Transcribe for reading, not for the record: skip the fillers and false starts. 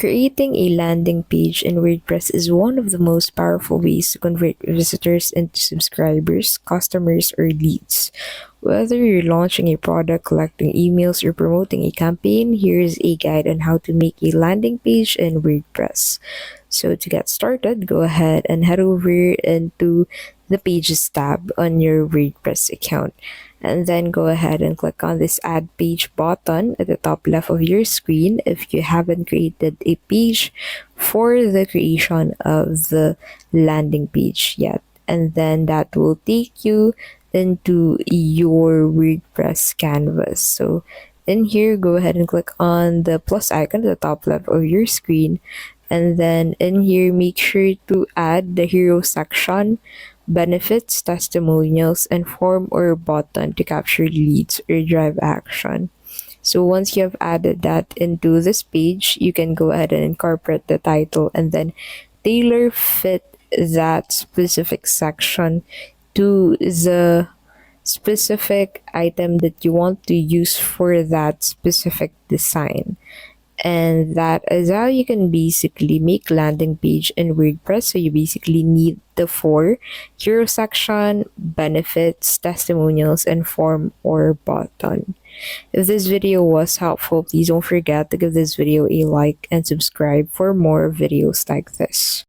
Creating a landing page in WordPress is one of the most powerful ways to convert visitors into subscribers, customers, or leads. Whether you're launching a product, collecting emails, or promoting a campaign, here's a guide on how to make a landing page in WordPress. So to get started, go ahead and head over into the Pages tab on your WordPress account. And then go ahead and click on this Add Page button at the top left of your screen if you haven't created a page for the creation of the landing page yet. And then that will take you into your WordPress canvas. So in here, go ahead and click on the plus icon at the top left of your screen. And then in here, make sure to add the hero section, benefits, testimonials, and form or button to capture leads or drive action. So once you have added that into this page, you can go ahead and incorporate the title and then tailor fit that specific section to the specific item that you want to use for that specific design. And that is how you can basically make landing page in WordPress. So you basically need the four: hero section, benefits, testimonials, and form or button. If this video was helpful, please don't forget to give this video a like and subscribe for more videos like this.